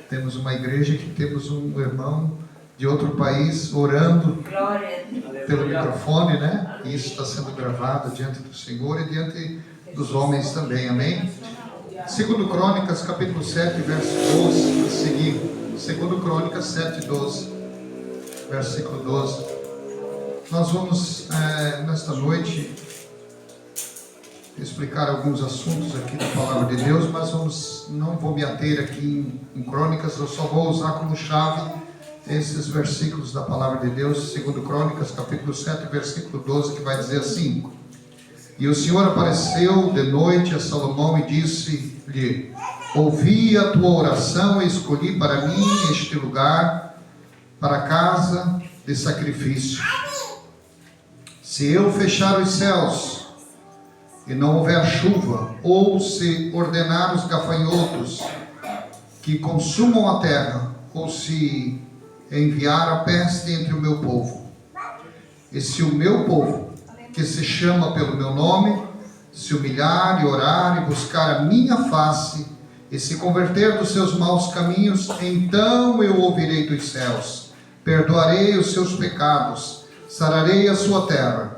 Temos uma igreja que temos um irmão de outro país orando pelo microfone, né? E isso está sendo gravado diante do Senhor e diante dos homens também, amém? Segundo Crônicas, capítulo 7, verso 12, a seguir. Segundo Crônicas 7, 12, versículo 12. Nós vamos, nesta noite, explicar alguns assuntos aqui da Palavra de Deus, mas não vou me ater aqui em Crônicas, eu só vou usar como chave esses versículos da Palavra de Deus, segundo Crônicas, capítulo 7, versículo 12, que vai dizer assim: E o Senhor apareceu de noite a Salomão e disse-lhe: Ouvi a tua oração e escolhi para mim este lugar, para a casa de sacrifício. Se eu fechar os céus e não houver chuva, ou se ordenar os gafanhotos que consumam a terra, ou se enviar a peste entre o meu povo, e se o meu povo, que se chama pelo meu nome, se humilhar e orar e buscar a minha face, e se converter dos seus maus caminhos, então eu ouvirei dos céus, perdoarei os seus pecados, sararei a sua terra.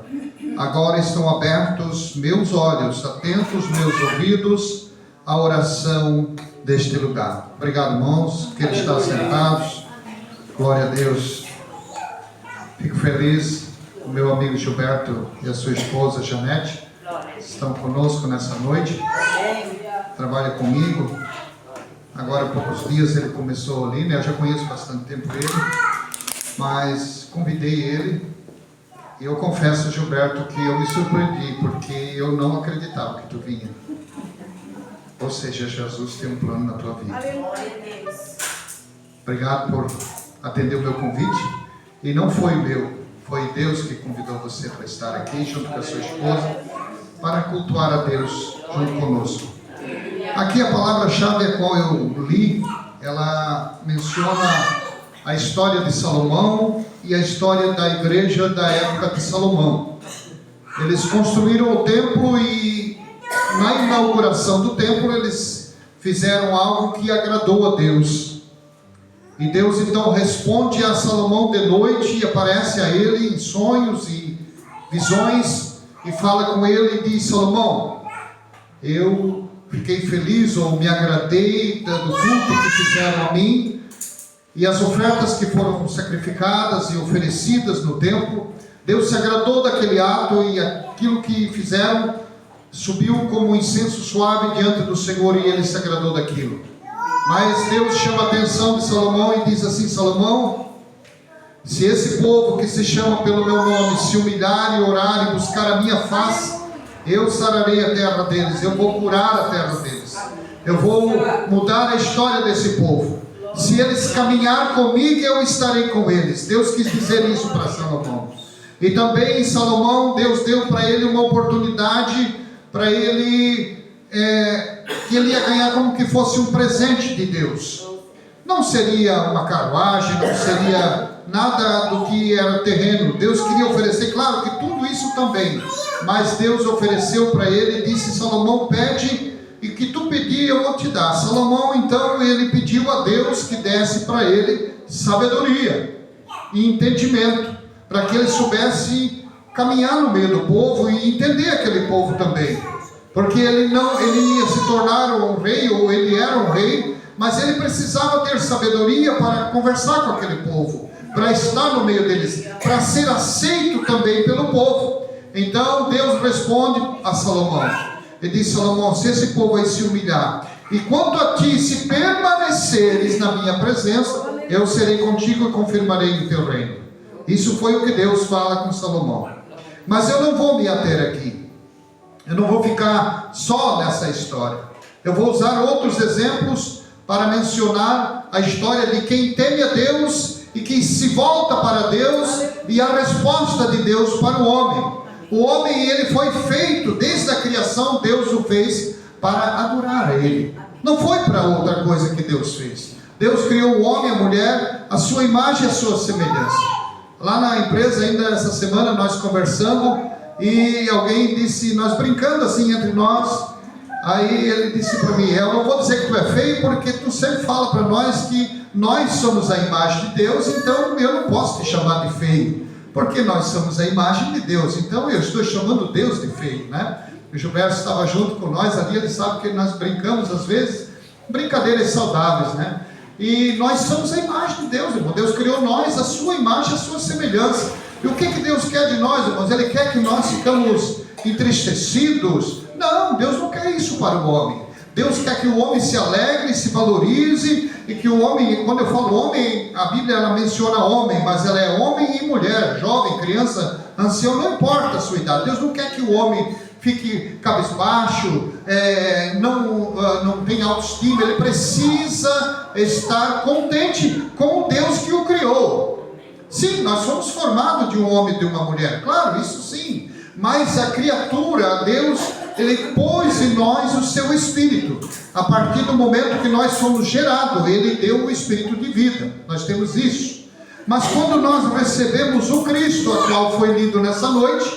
Agora estão abertos meus olhos, atentos meus ouvidos à oração deste lugar. Obrigado, irmãos, que estão sentados. Glória a Deus. Fico feliz. O meu amigo Gilberto e a sua esposa Janete estão conosco nessa noite. Trabalha comigo. Agora há poucos dias ele começou ali, né? Eu já conheço bastante tempo ele, mas convidei ele. E eu confesso, Gilberto, que eu me surpreendi, porque eu não acreditava que tu vinha. Ou seja, Jesus tem um plano na tua vida. Obrigado por atender o meu convite. E não foi meu, foi Deus que convidou você para estar aqui, junto com a sua esposa, para cultuar a Deus junto conosco. Aqui a palavra-chave a qual eu li, ela menciona a história de Salomão e a história da igreja da época de Salomão. Eles construíram o templo e na inauguração do templo eles fizeram algo que agradou a Deus. E Deus então responde a Salomão de noite e aparece a ele em sonhos e visões e fala com ele e diz: Salomão, eu fiquei feliz ou me agradei do culto que fizeram a mim e as ofertas que foram sacrificadas e oferecidas no templo. Deus se agradou daquele ato e aquilo que fizeram subiu como um incenso suave diante do Senhor e ele se agradou daquilo. Mas Deus chama a atenção de Salomão e diz assim: Salomão, se esse povo que se chama pelo meu nome se humilhar e orar e buscar a minha face, eu sararei a terra deles, eu vou curar a terra deles, eu vou mudar a história desse povo. Se eles caminhar comigo, eu estarei com eles. Deus quis dizer isso para Salomão. E também Salomão, Deus deu para ele uma oportunidade para ele, que ele ia ganhar como que fosse um presente de Deus. Não seria uma carruagem, não seria nada do que era terreno. Deus queria oferecer, claro que tudo isso também, mas Deus ofereceu para ele e disse: Salomão, pede, e que tu pedir eu vou te dar. Salomão então ele pediu a Deus que desse para ele sabedoria e entendimento, para que ele soubesse caminhar no meio do povo e entender aquele povo também, porque ele ia se tornar um rei, ou ele era um rei, mas ele precisava ter sabedoria para conversar com aquele povo, para estar no meio deles, para ser aceito também pelo povo. Então Deus responde a Salomão. Ele diz: Salomão, se esse povo aí se humilhar, e quanto a ti, se permaneceres na minha presença, eu serei contigo e confirmarei o teu reino. Isso foi o que Deus fala com Salomão. Mas eu não vou me ater aqui. Eu não vou ficar só nessa história. Eu vou usar outros exemplos para mencionar a história de quem teme a Deus e que se volta para Deus, e a resposta de Deus para o homem. O homem, ele foi feito, desde a criação, Deus o fez para adorar a Ele. Não foi para outra coisa que Deus fez. Deus criou o homem e a mulher, a sua imagem e a sua semelhança. Lá na empresa, ainda essa semana, nós conversamos, e alguém disse, nós brincando assim entre nós, Aí ele disse para mim: eu não vou dizer que tu é feio, porque tu sempre fala para nós que nós somos a imagem de Deus, então eu não posso te chamar de feio, porque nós somos a imagem de Deus, então eu estou chamando Deus de feio, né? O Gilberto estava junto com nós ali, ele sabe que nós brincamos às vezes, brincadeiras saudáveis, né? E nós somos a imagem de Deus, irmão. Deus criou nós, a sua imagem, a sua semelhança. E o que Deus quer de nós, irmãos? Ele quer que nós ficamos entristecidos? Não, Deus não quer isso para o homem. Deus quer que o homem se alegre, se valorize, e que o homem, quando eu falo homem, a Bíblia ela menciona homem, mas ela é homem e mulher, jovem, criança, ancião, não importa a sua idade. Deus não quer que o homem fique cabisbaixo, não tenha autoestima. Ele precisa estar contente com o Deus que o criou. Sim, nós somos formados de um homem e de uma mulher, claro, isso sim, mas a criatura, Deus, Ele pôs em nós o seu Espírito. A partir do momento que nós fomos gerados, Ele deu o Espírito de vida, nós temos isso. Mas quando nós recebemos o Cristo, a qual foi lido nessa noite,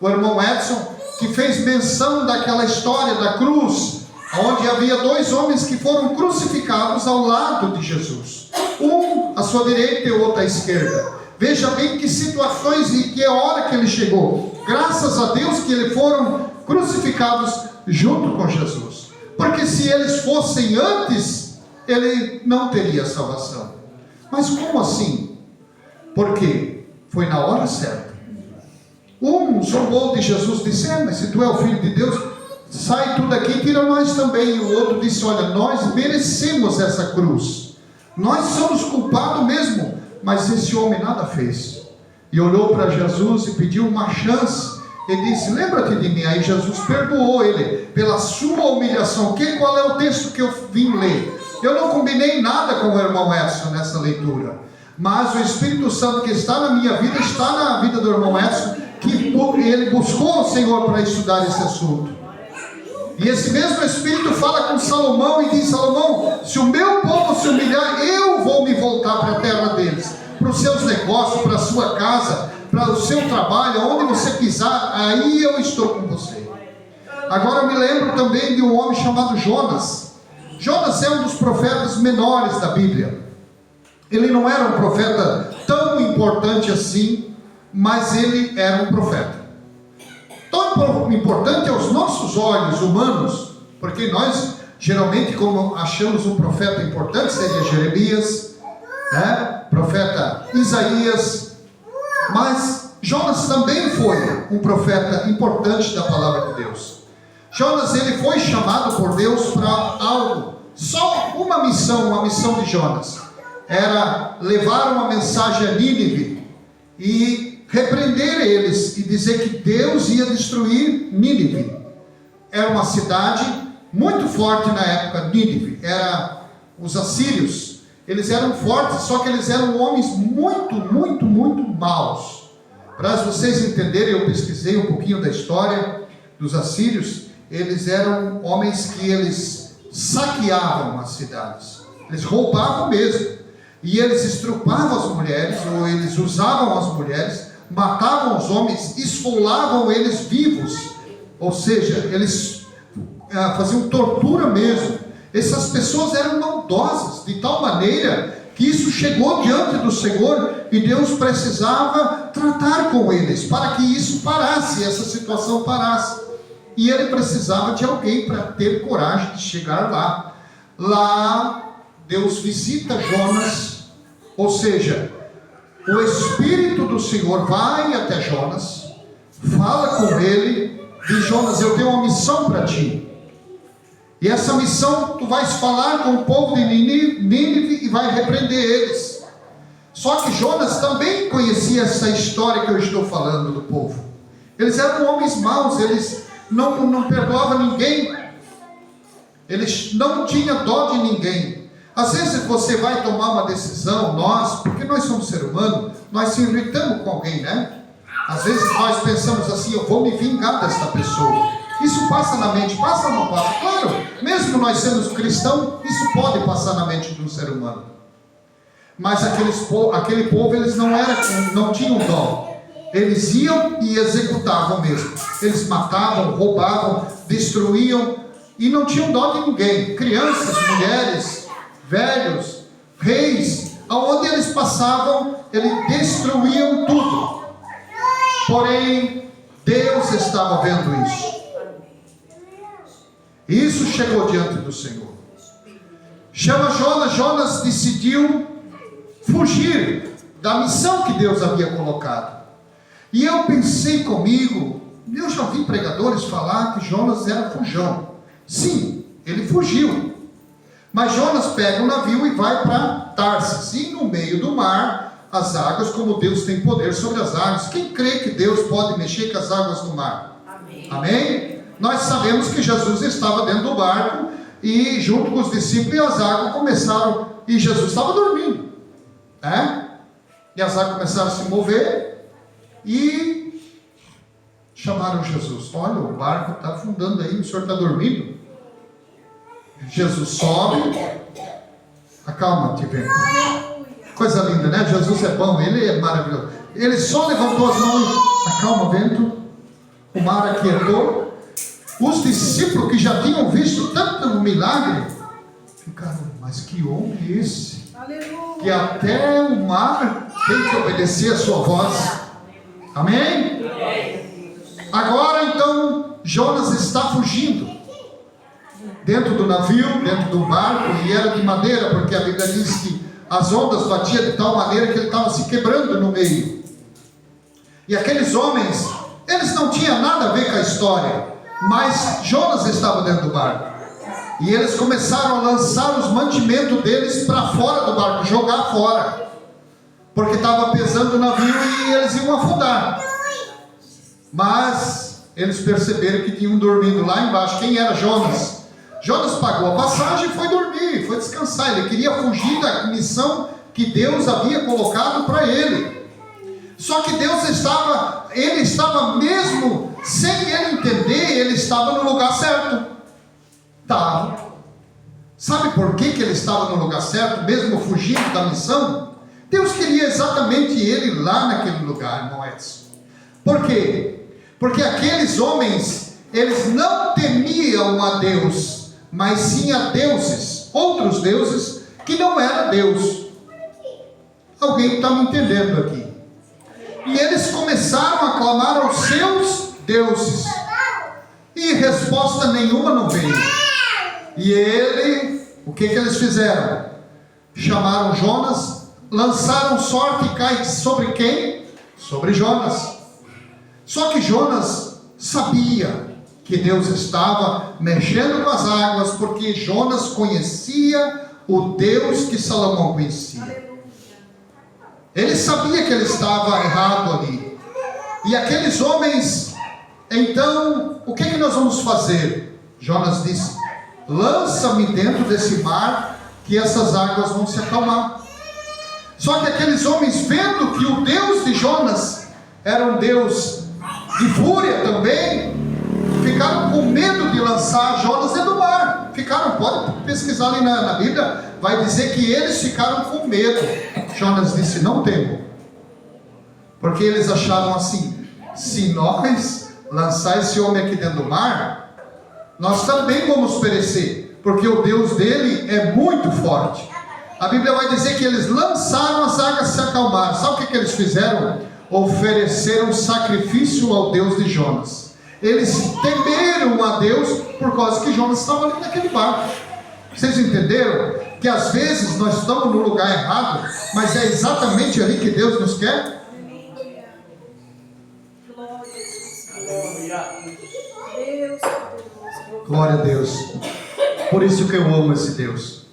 o irmão Edson, que fez menção daquela história da cruz, onde havia dois homens que foram crucificados ao lado de Jesus, um à sua direita e o outro à esquerda. Veja bem que situações e que hora que ele chegou. Graças a Deus que eles foram crucificados junto com Jesus, porque se eles fossem antes, ele não teria salvação. Mas como assim? Porque foi na hora certa. Um zombou de Jesus, disse: mas se tu é o Filho de Deus, sai tudo aqui, tira nós também. E o outro disse: olha, nós merecemos essa cruz, nós somos culpados mesmo, mas esse homem nada fez. E olhou para Jesus e pediu uma chance. Ele disse: lembra-te de mim. Aí Jesus perdoou ele pela sua humilhação. Qual é o texto que eu vim ler? Eu não combinei nada com o irmão Edson nessa leitura, mas o Espírito Santo que está na minha vida, está na vida do irmão Edson, que ele buscou o Senhor para estudar esse assunto. E esse mesmo Espírito fala com Salomão e diz: Salomão, se o meu povo se humilhar, eu vou me voltar para a terra deles, para os seus negócios, para a sua casa, para o seu trabalho, onde você pisar, aí eu estou com você. Agora eu me lembro também de um homem chamado Jonas. Jonas é um dos profetas menores da Bíblia. Ele não era um profeta tão importante assim, mas ele era um profeta. Tão importante aos nossos olhos humanos, porque nós geralmente, como achamos um profeta importante, seria Jeremias, profeta Isaías, mas Jonas também foi um profeta importante da palavra de Deus. Jonas, ele foi chamado por Deus para algo, só uma missão de Jonas, era levar uma mensagem a Nínive e repreender eles e dizer que Deus ia destruir Nínive. Era uma cidade muito forte na época. Nínive era os assírios. Eles eram fortes, só que eles eram homens muito, muito, muito maus. Para vocês entenderem, eu pesquisei um pouquinho da história dos assírios. Eles eram homens que eles saqueavam as cidades, eles roubavam mesmo, e eles estrupavam as mulheres, ou eles usavam as mulheres, matavam os homens, esfolavam eles vivos, ou seja, eles faziam tortura mesmo. Essas pessoas eram maldosas, de tal maneira que isso chegou diante do Senhor, e Deus precisava tratar com eles, para que isso parasse, essa situação parasse, e ele precisava de alguém para ter coragem de chegar lá. Lá Deus visita Jonas, ou seja, o Espírito do Senhor vai até Jonas, fala com ele, diz: Jonas, eu tenho uma missão para ti, e essa missão tu vais falar com o povo de Nínive e vai repreender eles. Só que Jonas também conhecia essa história que eu estou falando do povo. Eles eram homens maus, eles não perdoavam ninguém, eles não tinham dó de ninguém. Às vezes você vai tomar uma decisão, porque nós somos seres humanos, nós se irritamos com alguém, né? Às vezes nós pensamos assim: eu vou me vingar desta pessoa. Isso passa na mente, passa ou não passa? Claro, mesmo nós sendo cristãos, isso pode passar na mente de um ser humano. Mas aquele povo, eles não tinham dó. Eles iam e executavam mesmo. Eles matavam, roubavam, destruíam. e não tinham dó de ninguém. Crianças, mulheres, velhos, reis, aonde eles passavam, eles destruíam tudo. Porém, Deus estava vendo isso. Isso chegou diante do Senhor. Chama Jonas. Jonas decidiu fugir da missão que Deus havia colocado. E eu pensei comigo, eu já vi pregadores falar que Jonas era fujão. Sim, ele fugiu. Mas Jonas pega um navio e vai para Tarsis. E no meio do mar, as águas, como Deus tem poder sobre as águas. Quem crê que Deus pode mexer com as águas do mar? Amém? Amém? Nós sabemos que Jesus estava dentro do barco e junto com os discípulos, e as águas começaram, e Jesus estava dormindo, né? E as águas começaram a se mover e chamaram Jesus. Olha, o barco está afundando aí, o senhor está dormindo? Jesus sobe, acalma-te, vento. Coisa linda, né? Jesus é bom, ele é maravilhoso. Ele só levantou as mãos, acalma, vento. O mar aquietou. Os discípulos que já tinham visto tanto milagre ficaram, mas que homem é esse? Aleluia. Que até o mar tem que obedecer a sua voz. Amém? Agora então Jonas está fugindo dentro do navio, dentro do barco, e era de madeira, porque a Bíblia diz que as ondas batiam de tal maneira que ele estava se quebrando no meio. E aqueles homens, eles não tinham nada a ver com a história, mas Jonas estava dentro do barco, e eles começaram a lançar os mantimentos deles para fora do barco, jogar fora, porque estava pesando o navio e eles iam afundar. Mas eles perceberam que tinham dormindo lá embaixo. Quem era Jonas? Jonas pagou a passagem e foi dormir, foi descansar. Ele queria fugir da missão que Deus havia colocado para ele. Só que Deus ele estava mesmo sem ele entender, ele estava no lugar certo. Estava. Sabe por que ele estava no lugar certo, mesmo fugindo da missão? Deus queria exatamente ele lá naquele lugar, irmão Edson. Por quê? Porque aqueles homens, eles não temiam a Deus, mas sim a deuses, outros deuses que não eram Deus. Alguém está me entendendo aqui? E eles começaram a clamar aos seus deuses, e resposta nenhuma não veio. E o que eles fizeram? Chamaram Jonas, lançaram sorte e cai sobre quem? Sobre Jonas. Só que Jonas sabia que Deus estava mexendo com as águas, porque Jonas conhecia o Deus que Salomão conhecia. Ele sabia que ele estava errado ali. E aqueles homens, então, o que nós vamos fazer? Jonas disse: lança-me dentro desse mar, que essas águas vão se acalmar. Só que aqueles homens, vendo que o Deus de Jonas era um Deus de fúria também, ficaram com medo de lançar Jonas dentro do mar. Pode pesquisar ali na Bíblia, vai dizer que eles ficaram com medo. Jonas disse: não temo, porque eles acharam assim: se nós lançar esse homem aqui dentro do mar, nós também vamos perecer, porque o Deus dele é muito forte. A Bíblia vai dizer que eles lançaram, as águas se acalmaram. Sabe o que eles fizeram? Ofereceram sacrifício ao Deus de Jonas. Eles temeram a Deus por causa que Jonas estava ali naquele barco. Vocês entenderam? Que às vezes nós estamos no lugar errado, mas é exatamente ali que Deus nos quer. Glória a Deus. Por isso que eu amo esse Deus.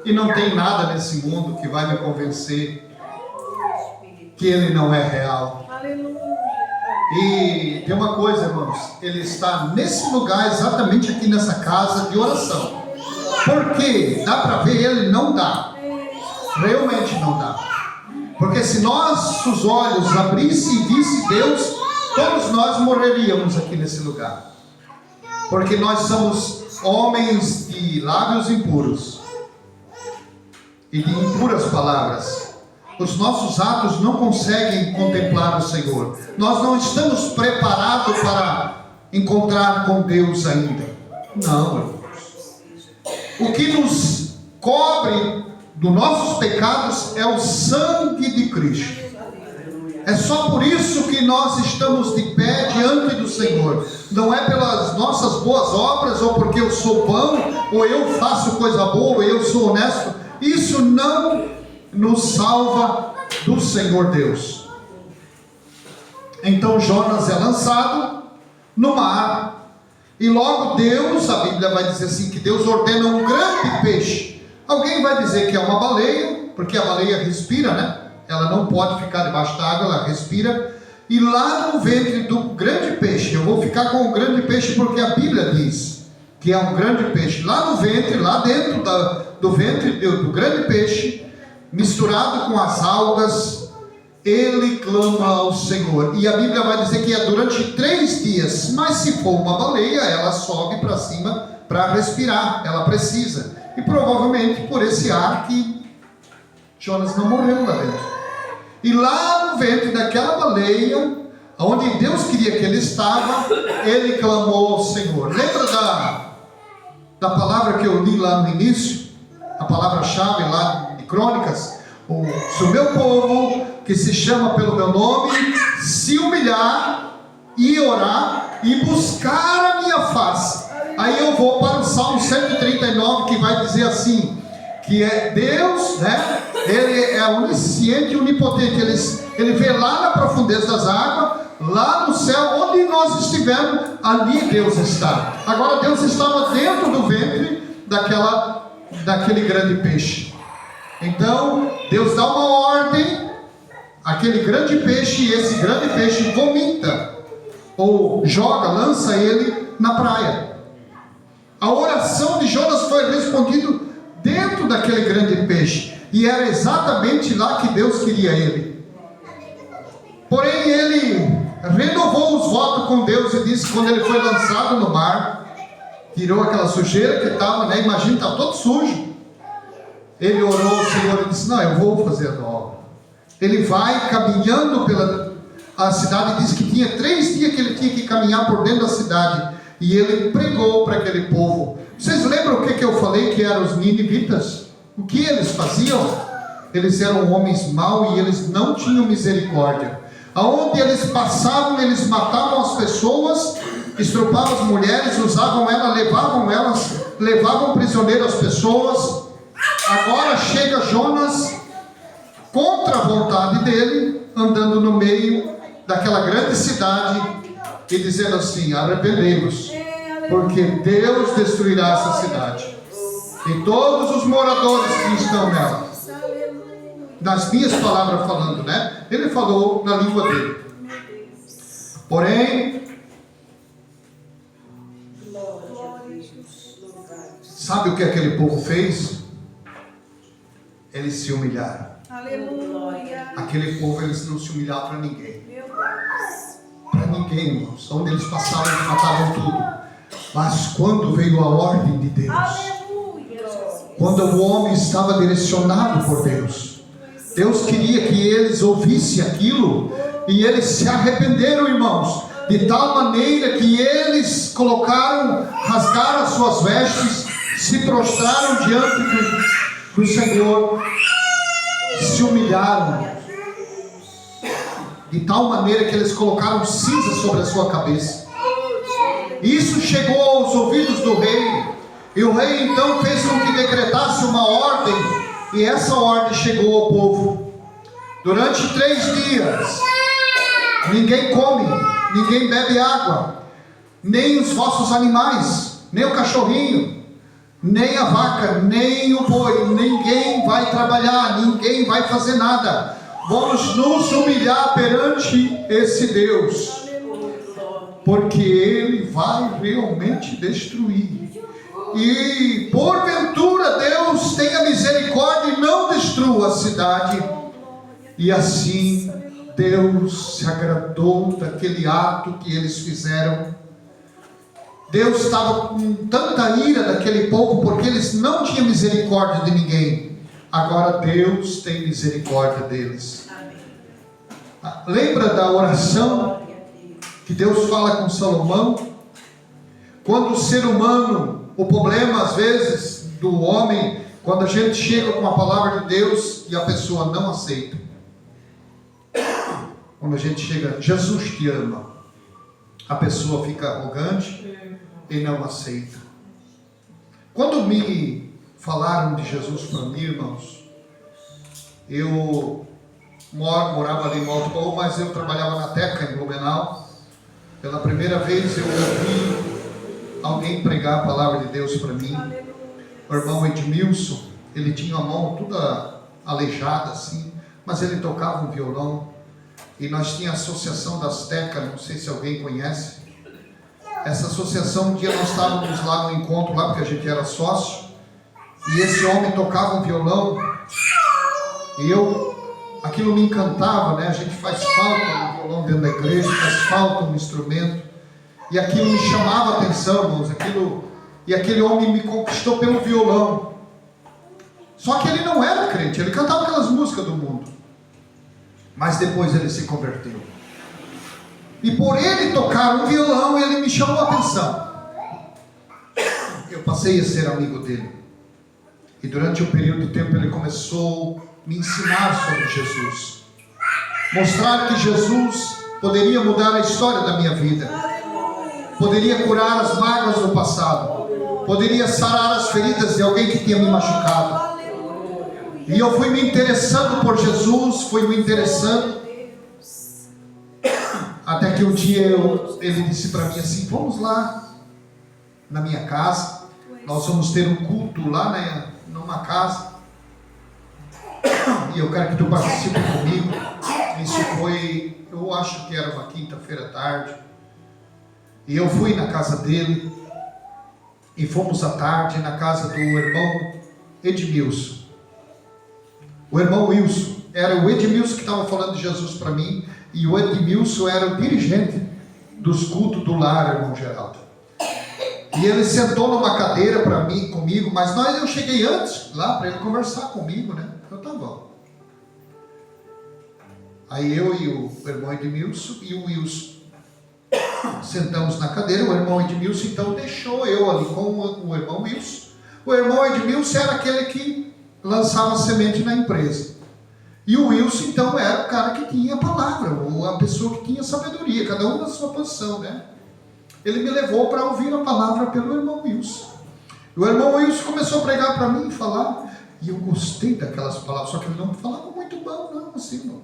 E não tem nada nesse mundo que vai me convencer que Ele não é real. E tem uma coisa, irmãos, Ele está nesse lugar, exatamente aqui nessa casa de oração. Porque dá para ver Ele? Não dá. Realmente não dá. Porque se nossos olhos abrissem e vissem Deus, todos nós morreríamos aqui nesse lugar. Porque nós somos homens de lábios impuros e de impuras palavras. Os nossos atos não conseguem contemplar o Senhor. Nós não estamos preparados para encontrar com Deus ainda. Não, irmãos. O que nos cobre dos nossos pecados é o sangue de Cristo. É só por isso que nós estamos de pé diante do Senhor. Não é pelas nossas boas obras, ou porque eu sou bom, ou eu faço coisa boa, ou eu sou honesto. Isso não nos salva do Senhor Deus. Então Jonas é lançado no mar, e logo Deus, a Bíblia vai dizer assim, que Deus ordena um grande peixe. Alguém vai dizer que é uma baleia, porque a baleia respira, né? Ela não pode ficar debaixo da água, ela respira. E lá no ventre do grande peixe, eu vou ficar com o grande peixe porque a Bíblia diz que é um grande peixe. Lá no ventre, lá dentro do ventre do grande peixe, misturado com as algas, ele clama ao Senhor. E a Bíblia vai dizer que é durante 3 dias. Mas se for uma baleia, ela sobe para cima para respirar. Ela precisa. E provavelmente por esse ar que Jonas não morreu lá dentro. E lá no ventre daquela baleia, onde Deus queria que ele estava, ele clamou ao Senhor. Lembra da palavra que eu li lá no início? A palavra-chave lá de Crônicas? Se o meu povo, que se chama pelo meu nome, se humilhar e orar e buscar a minha face. Aí eu vou para o Salmo 139, que vai dizer assim, que é Deus, né? Ele é onisciente e onipotente. Ele vê lá na profundeza das águas, lá no céu, onde nós estivemos, ali Deus está. Agora Deus estava dentro do ventre daquele grande peixe. Então Deus dá uma ordem, aquele grande peixe, e esse grande peixe vomita, ou joga, lança ele na praia. A oração de Jonas foi respondida dentro daquele grande peixe, e era exatamente lá que Deus queria ele. Porém ele renovou os votos com Deus e disse, quando ele foi lançado no mar, tirou aquela sujeira que estava, né? Imagina, estava todo sujo. Ele orou ao Senhor e disse, não, eu vou fazer a obra. Ele vai caminhando pela a cidade, diz que tinha 3 dias que ele tinha que caminhar por dentro da cidade, e ele pregou para aquele povo. Vocês lembram o que eu falei que eram os ninivitas? O que eles faziam? Eles eram homens maus e eles não tinham misericórdia. Aonde eles passavam, eles matavam as pessoas, estrupavam as mulheres, usavam elas, levavam prisioneiro as pessoas. Agora chega Jonas, contra a vontade dele, andando no meio daquela grande cidade e dizendo assim, arrependei-vos, porque Deus destruirá essa cidade e todos os moradores que estão nela. Nas minhas palavras falando, né? Ele falou na língua dele. Porém, sabe o que aquele povo fez? Eles se humilharam. Aleluia. Aquele povo, eles não se humilhavam para ninguém. Para ninguém, irmãos. Onde eles passavam, eles matavam tudo. Mas quando veio a ordem de Deus, quando o homem estava direcionado por Deus, Deus queria que eles ouvissem aquilo, e eles se arrependeram, irmãos, de tal maneira que eles rasgaram as suas vestes, se prostraram diante do Senhor, se humilharam, de tal maneira que eles colocaram cinza sobre a sua cabeça. Isso chegou aos ouvidos do rei, e o rei então fez com que decretasse uma ordem, e essa ordem chegou ao povo. Durante 3 dias, ninguém come, ninguém bebe água, nem os vossos animais, nem o cachorrinho, nem a vaca, nem o boi, ninguém vai trabalhar, ninguém vai fazer nada. Vamos nos humilhar perante esse Deus, porque Ele vai realmente destruir. E porventura Deus tenha misericórdia e não destrua a cidade. E assim Deus se agradou daquele ato que eles fizeram. Deus estava com tanta ira daquele povo, porque eles não tinham misericórdia de ninguém. Agora Deus tem misericórdia deles. Lembra da oração que Deus fala com Salomão? Quando o ser humano, o problema às vezes do homem, quando a gente chega com a palavra de Deus e a pessoa não aceita. Quando a gente chega, Jesus te ama, a pessoa fica arrogante e não aceita. Quando me falaram de Jesus para mim, irmãos, eu morava ali em Alto Baú, mas eu trabalhava na Teca, em Blumenau. Pela primeira vez eu ouvi alguém pregar a palavra de Deus para mim. O irmão Edmilson, ele tinha a mão toda aleijada assim, mas ele tocava um violão. E nós tínhamos a Associação das Tecas, não sei se alguém conhece. Essa associação, um dia nós estávamos lá no encontro, lá porque a gente era sócio, e esse homem tocava um violão, e aquilo me encantava, né? A gente faz falta no violão dentro da igreja, faz falta no instrumento, e aquilo me chamava a atenção, irmãos, e aquele homem me conquistou pelo violão. Só que ele não era crente, ele cantava aquelas músicas do mundo, mas depois ele se converteu. E por ele tocar um violão, ele me chamou a atenção. Eu passei a ser amigo dele. E durante um período de tempo ele começou a me ensinar sobre Jesus. Mostrar que Jesus poderia mudar a história da minha vida. Poderia curar as mágoas do passado. Poderia sarar as feridas de alguém que tinha me machucado. E eu fui me interessando por Jesus, fui me interessando. Até que um dia ele disse para mim assim: vamos lá na minha casa, nós vamos ter um culto lá numa casa, e eu quero que tu participe comigo. Isso foi, eu acho que era uma quinta-feira à tarde, e eu fui na casa dele, e fomos à tarde na casa do irmão Edmilson. O irmão Wilson, era o Edmilson que estava falando de Jesus para mim, e o Edmilson era o dirigente dos cultos do lar, irmão Geraldo. E ele sentou numa cadeira comigo, mas eu cheguei antes lá para ele conversar comigo, né? Eu tá bom. Aí eu e o irmão Edmilson e o Wilson sentamos na cadeira. O irmão Edmilson então deixou eu ali com o irmão Wilson. O irmão Edmilson era aquele que lançava semente na empresa. E o Wilson então era o cara que tinha a palavra, ou a pessoa que tinha sabedoria, cada um na sua posição, né? Ele me levou para ouvir a palavra pelo irmão Wilson. O irmão Wilson começou a pregar para mim e falar, e eu gostei daquelas palavras, só que ele não falava muito bom, não, assim, não.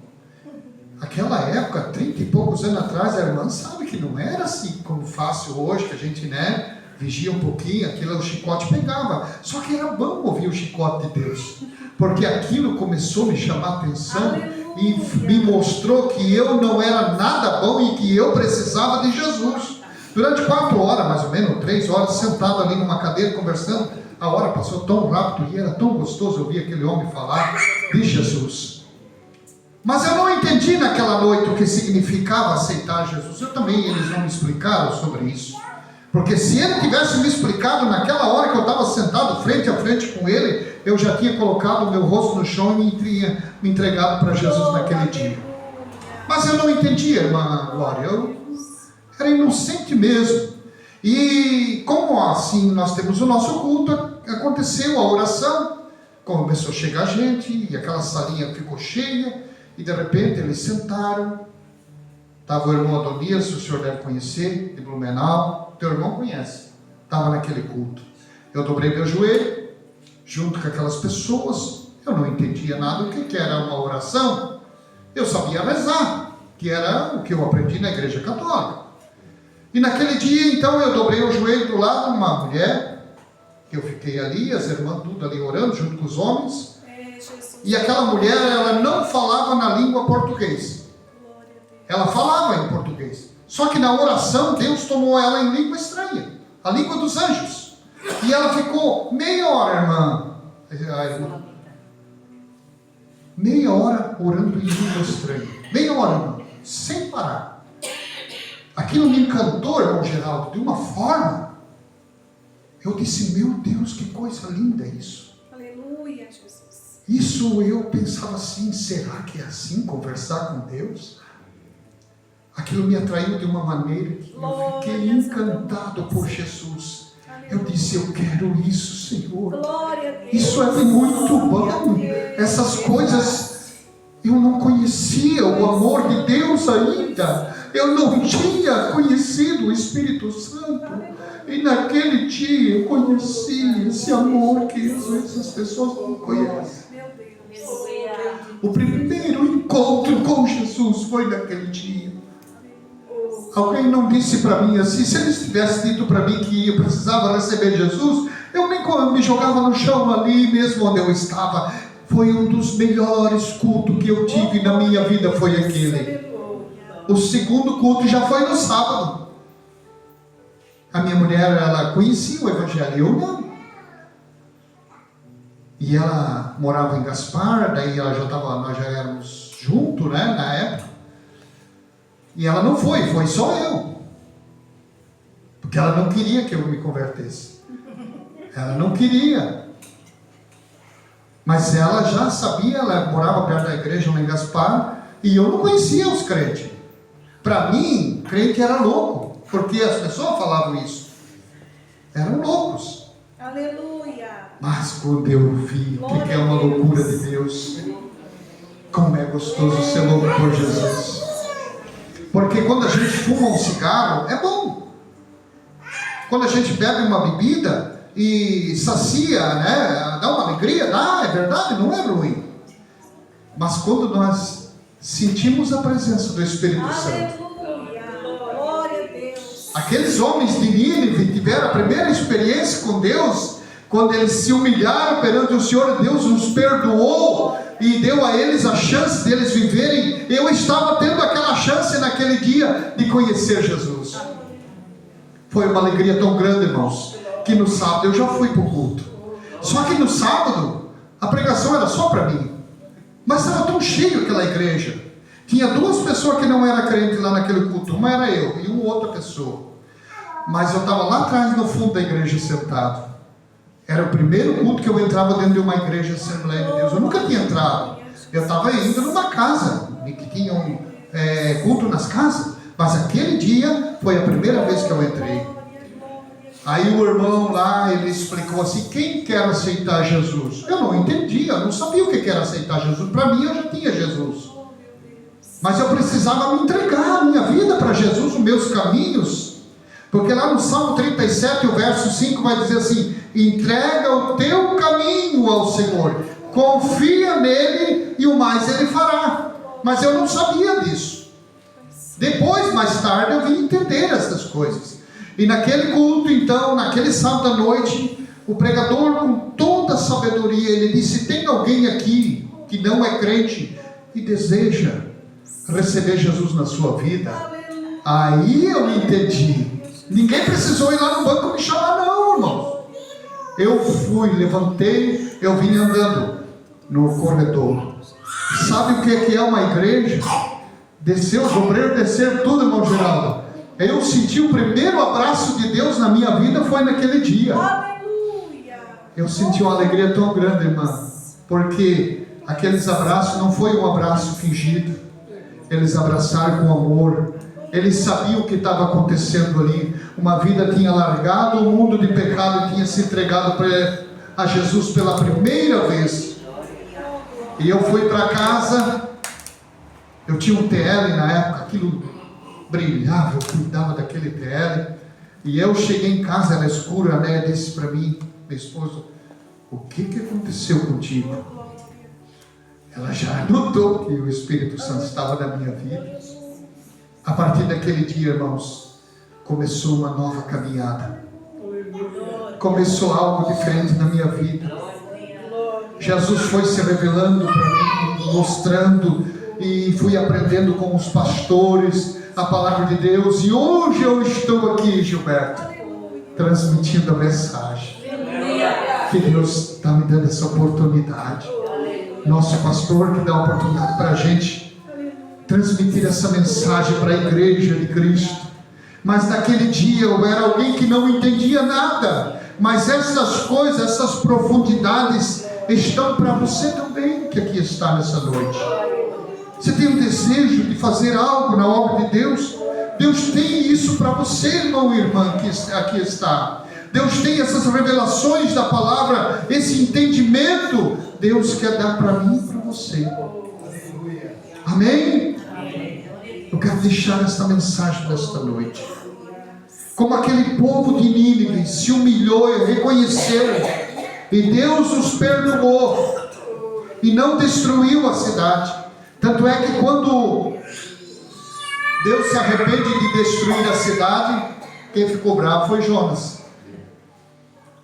Aquela época, 30 e poucos anos atrás, a irmã sabe que não era assim como fácil hoje, que a gente, né, vigia um pouquinho, aquilo o chicote pegava. Só que era bom ouvir o chicote de Deus, porque aquilo começou a me chamar a atenção e me mostrou que eu não era nada bom e que eu precisava de Jesus. Durante 4 horas, mais ou menos, 3 horas, sentado ali numa cadeira conversando, a hora passou tão rápido e era tão gostoso ouvir aquele homem falar de Jesus. Mas eu não entendi naquela noite o que significava aceitar Jesus. Eu também, eles não me explicaram sobre isso. Porque se ele tivesse me explicado naquela hora que eu estava sentado frente a frente com ele, eu já tinha colocado o meu rosto no chão e tinha me entregado para Jesus naquele dia. Mas eu não entendia, irmã Glória, eu era inocente mesmo. E como assim nós temos o nosso culto, aconteceu a oração, começou a chegar gente, e aquela salinha ficou cheia, e de repente eles sentaram. Estava o irmão Adonias, o senhor deve conhecer, de Blumenau, teu irmão conhece, estava naquele culto. Eu dobrei meu joelho, junto com aquelas pessoas, eu não entendia nada o que era uma oração, eu sabia rezar, que era o que eu aprendi na igreja católica. E naquele dia, então, eu dobrei o joelho do lado de uma mulher, que eu fiquei ali, as irmãs tudo ali orando, junto com os homens, e aquela mulher, ela não falava na língua portuguesa. Ela falava em português. Só que na oração, Deus tomou ela em língua estranha. A língua dos anjos. E ela ficou meia hora, irmã. Meia hora orando em língua estranha. Meia hora, irmã. Sem parar. Aquilo me encantou, irmão Geraldo, de uma forma. Eu disse, meu Deus, que coisa linda isso. Aleluia, Jesus. Isso eu pensava assim, será que é assim conversar com Deus? Aquilo me atraiu de uma maneira que eu fiquei encantado por Jesus. Eu disse, eu quero isso, Senhor. Isso é muito bom. Essas coisas, eu não conhecia o amor de Deus ainda. Eu não tinha conhecido o Espírito Santo. E naquele dia eu conheci esse amor que às vezes as pessoas não conhecem. O primeiro encontro com Jesus foi naquele dia. Alguém não disse para mim assim, se eles tivessem dito para mim que eu precisava receber Jesus, eu me jogava no chão ali mesmo onde eu estava. Foi um dos melhores cultos que eu tive na minha vida, foi aquele. O segundo culto já foi no sábado. A minha mulher, ela conhecia o Evangelho, eu não. E ela morava em Gaspar, daí nós já éramos juntos, né, na época. E ela não foi só eu. Porque ela não queria que eu me convertesse. Ela não queria. Mas ela já sabia, ela morava perto da igreja lá em Gaspar, e eu não conhecia os crentes. Para mim, crente era louco, porque as pessoas falavam isso. Eram loucos. Aleluia. Mas quando eu vi que é uma loucura de Deus, como é gostoso ser louco por Jesus. Porque quando a gente fuma um cigarro, é bom. Quando a gente bebe uma bebida e sacia, né, dá uma alegria, dá, é verdade, não é ruim. Mas quando nós sentimos a presença do Espírito Santo, glória a Deus. Aqueles homens de Nínive tiveram a primeira experiência com Deus, quando eles se humilharam perante o Senhor. Deus nos perdoou e deu a eles a chance de eles viverem. Eu estava tendo aquela chance naquele dia de conhecer Jesus. Foi uma alegria tão grande, irmãos, que no sábado eu já fui para o culto. Só que no sábado a pregação era só para mim, mas estava tão cheio aquela igreja. Tinha duas pessoas que não eram crentes lá naquele culto. Uma era eu e uma outra pessoa. Mas eu estava lá atrás no fundo da igreja sentado. Era o primeiro culto que eu entrava dentro de uma igreja Assembleia de Deus. Eu nunca tinha entrado. Eu estava indo numa casa que tinha culto nas casas. Mas aquele dia foi a primeira vez que eu entrei. Aí o irmão lá, ele explicou assim, quem quer aceitar Jesus? Eu não entendia, eu não sabia o que era aceitar Jesus. Para mim eu já tinha Jesus. Mas eu precisava me entregar a minha vida para Jesus, os meus caminhos. Porque lá no Salmo 37, o verso 5 vai dizer assim, entrega o teu caminho ao Senhor, confia nele e o mais ele fará. Mas eu não sabia disso. Depois, mais tarde, eu vim entender essas coisas. E naquele culto, então, naquele sábado à noite, o pregador, com toda a sabedoria, ele disse, tem alguém aqui que não é crente e deseja receber Jesus na sua vida? Aí eu entendi. Ninguém precisou ir lá no banco me chamar, não, irmão. Eu fui, levantei, eu vim andando no corredor. Sabe o que é uma igreja? Desceu, os obreiros desceram tudo, irmão Geraldo. Eu senti o primeiro abraço de Deus na minha vida, foi naquele dia. Eu senti uma alegria tão grande, irmã, porque aqueles abraços não foi um abraço fingido. Eles abraçaram com amor. Eles sabiam o que estava acontecendo ali. Uma vida tinha largado o mundo de pecado e tinha se entregado a Jesus pela primeira vez. E eu fui para casa. Eu tinha um TL na época, aquilo brilhava, eu cuidava daquele TL. E eu cheguei em casa, era escura, né? Disse para mim, minha esposa, o que aconteceu contigo? Ela já notou que o Espírito Santo estava na minha vida. A partir daquele dia, irmãos, começou uma nova caminhada. Começou algo diferente na minha vida. Jesus foi se revelando para mim, mostrando, e fui aprendendo com os pastores a palavra de Deus. E hoje eu estou aqui, Gilberto, transmitindo a mensagem que Deus está me dando essa oportunidade. Nosso pastor que dá a oportunidade para a gente transmitir essa mensagem para a igreja de Cristo. Mas naquele dia eu era alguém que não entendia nada. Mas essas coisas, essas profundidades estão para você também, que aqui está nessa noite. Você tem um desejo de fazer algo na obra de Deus? Deus tem isso para você, irmão e irmã, que aqui está. Deus tem essas revelações da palavra, esse entendimento. Deus quer dar para mim e para você. Amém? Eu quero deixar esta mensagem desta noite. Como aquele povo de Nínive se humilhou e reconheceu, e Deus os perdoou e não destruiu a cidade. Tanto é que quando Deus se arrepende de destruir a cidade, quem ficou bravo foi Jonas.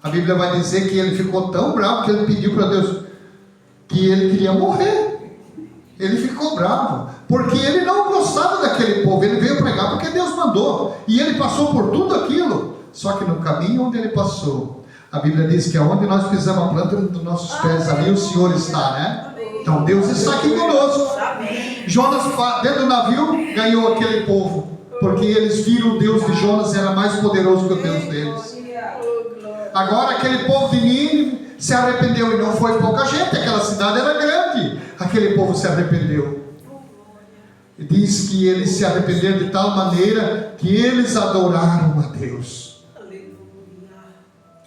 A Bíblia vai dizer que ele ficou tão bravo que ele pediu para Deus que ele queria morrer. Ele ficou bravo, porque ele não gostava daquele povo. Ele veio pregar porque Deus mandou, e ele passou por tudo aquilo. Só que no caminho onde ele passou, a Bíblia diz que aonde nós pisamos a planta dos nossos pés, ali o Senhor está, né? Então Deus está aqui conosco. Jonas, dentro do navio, ganhou aquele povo, porque eles viram o Deus de Jonas era mais poderoso que o Deus deles. Agora aquele povo de Nínive se arrependeu, e não foi pouca gente, aquela cidade era grande. Aquele povo se arrependeu. E diz que eles se arrependeram de tal maneira que eles adoraram a Deus.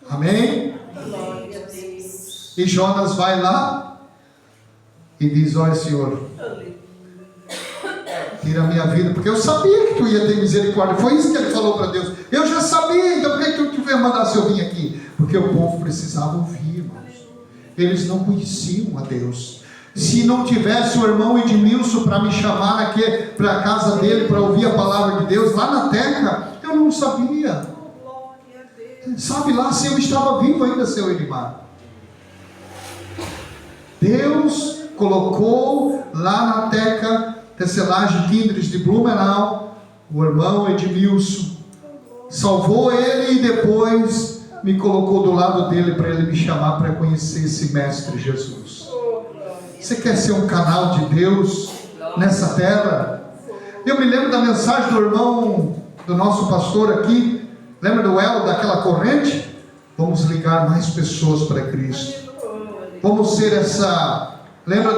Amém? E Jonas vai lá e diz: olha, Senhor, tira a minha vida, porque eu sabia que tu ia ter misericórdia. Foi isso que ele falou para Deus. Eu já sabia, então por que tu veio mandar se eu vim aqui? Porque o povo precisava ouvir, irmãos. Eles não conheciam a Deus. Se não tivesse o irmão Edmilson para me chamar para a casa dele para ouvir a palavra de Deus lá na Teca, eu não sabia. Sabe lá se eu estava vivo ainda, seu Edmar. Deus colocou lá na Teca Tecelagem Kindres de Blumenau o irmão Edmilson, salvou ele e depois me colocou do lado dele para ele me chamar para conhecer esse mestre Jesus. Você quer ser um canal de Deus nessa terra? Eu me lembro da mensagem do irmão, do nosso pastor aqui. Lembra do elo daquela corrente? Vamos ligar mais pessoas para Cristo. Vamos ser essa... Lembra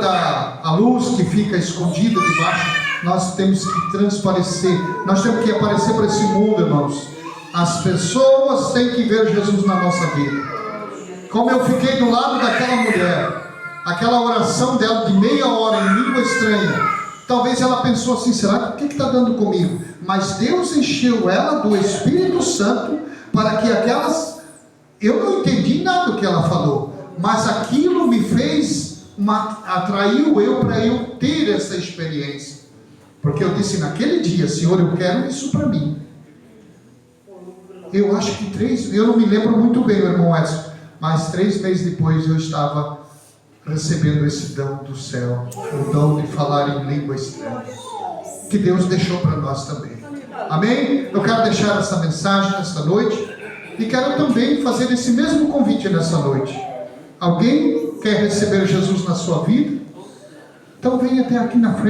a luz que fica escondida debaixo? Nós temos que transparecer. Nós temos que aparecer para esse mundo, irmãos. As pessoas têm que ver Jesus na nossa vida. Como eu fiquei do lado daquela mulher, aquela oração dela de meia hora em língua estranha, talvez ela pensou assim: será que o que está dando comigo? Mas Deus encheu ela do Espírito Santo para que aquelas... Eu não entendi nada do que ela falou, mas aquilo me fez, atraiu eu para eu ter essa experiência. Porque eu disse naquele dia: Senhor, eu quero isso para mim. Eu acho que eu não me lembro muito bem, meu irmão Edson, mas 3 meses depois eu estava recebendo esse dom do céu, o dom de falar em língua estranha, que Deus deixou para nós também. Amém? Eu quero deixar essa mensagem nesta noite, e quero também fazer esse mesmo convite nessa noite. Alguém quer receber Jesus na sua vida? Então venha até aqui na frente.